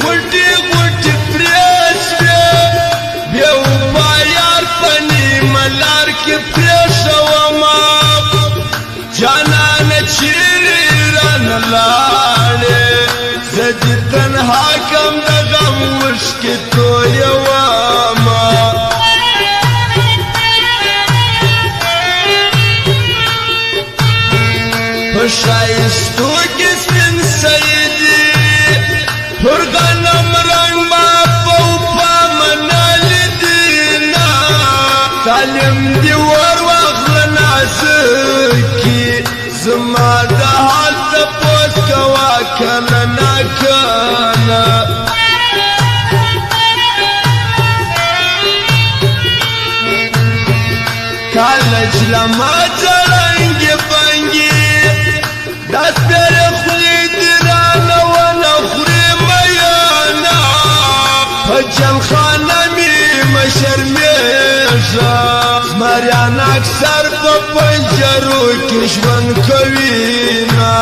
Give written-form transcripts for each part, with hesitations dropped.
غټي غټي پرېښوې بیا وبا یار په نیمه لار کې پرېښومه جانانه چیرې رانه لاړې زه دې تنها کم د غم اوښکې تویومه په ښایستو کې سپین سیدي پر غنم رنګ ما په وفا منلي دي نه تعلیم دې ور واخله نازکي زما د حال تپوس کوه کله ناکله کله چې له ما څرنګې بنګي دا سپېرې خولې دې رانه ونه خورې میانه په جلخانه مې مه شرمېږه زمریان اکثر په پنجرو کې ژوند کوي نه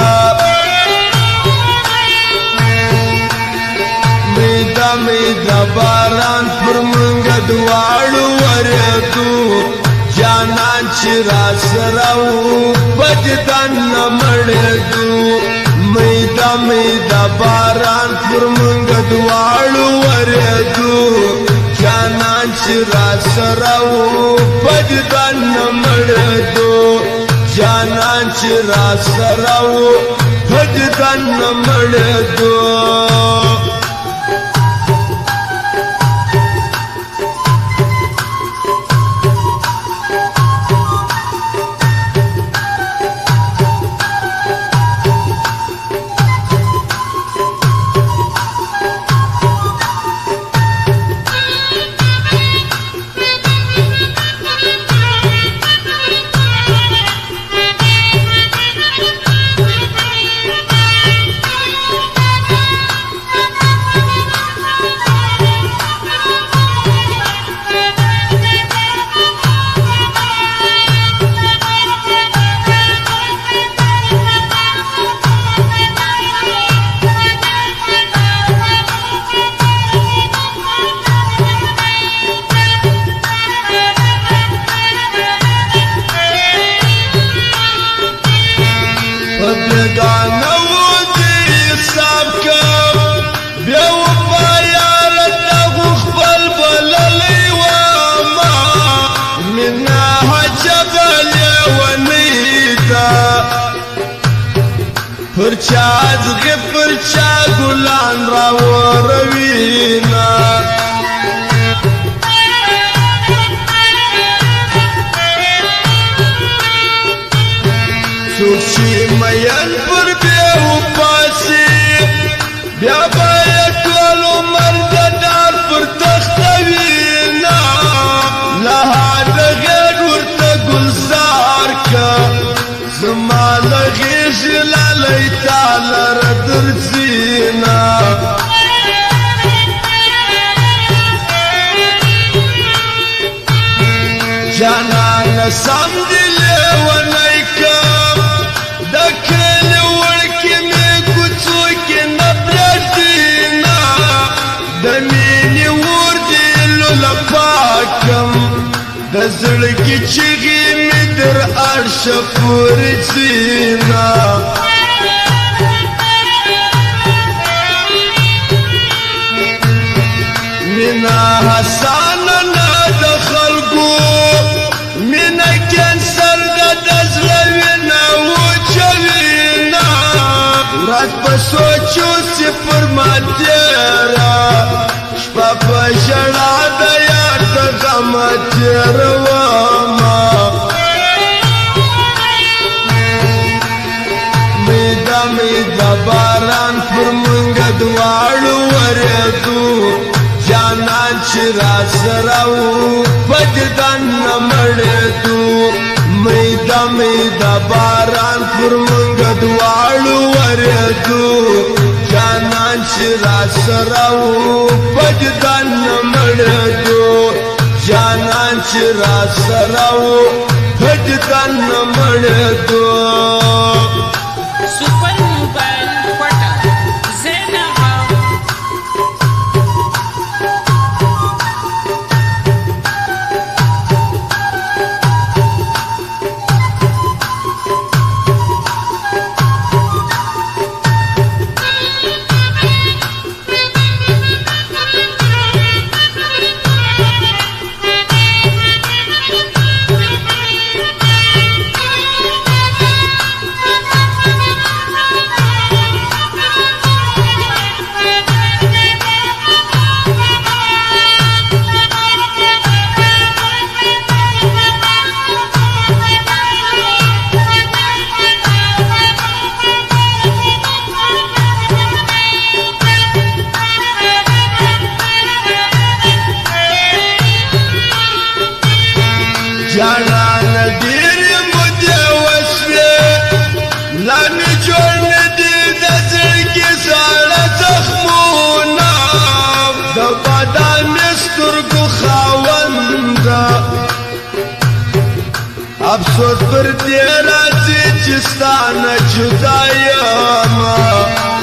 میده میده باران پر منګه دواړو ورېدو جانان چې را سره و په دیدن نه مړېدو میده میده باران پر منګه دواړو ورېدو جانان چې را سره و په دیدن نه مړېدو جانان چې را سره و په دیدن نه مړېدو پر چا ځغې پر چا ګلان راوروينه څوک چې مین پر بیا وپاسي بیا به یې ټول عمر د ډار پر تخته وینه له هاده غېږ ورته ګلزار که زما له غېږې لالی تاله را درځينه جانانه سم دې لیونی کم د کلي وړکې مې کوڅو کې نه پرېږدينه د مینې اور دې لوله پاکم د زړګي چیغې مې در عرشه پورې ځينه مینا حسانه نه د خلکو مینا کینسر د زړه وینه وچوینه ورځ په سوچو صفر ما تېره شپه په ژړا د یار د غمه تېرومه میده میده باران پر منګه دواړو ورېدو جانان چې را سره و په دیدن نه مړېدو میده میده باران پر منګه دواړو ورېدو جانان چې را سره و په دیدن نه مړېدو جانان چې را سره و په دیدن نه مړېدو Super Mobile Quarter Zainab अफसोस पर तेरा चिस्तान जुदाया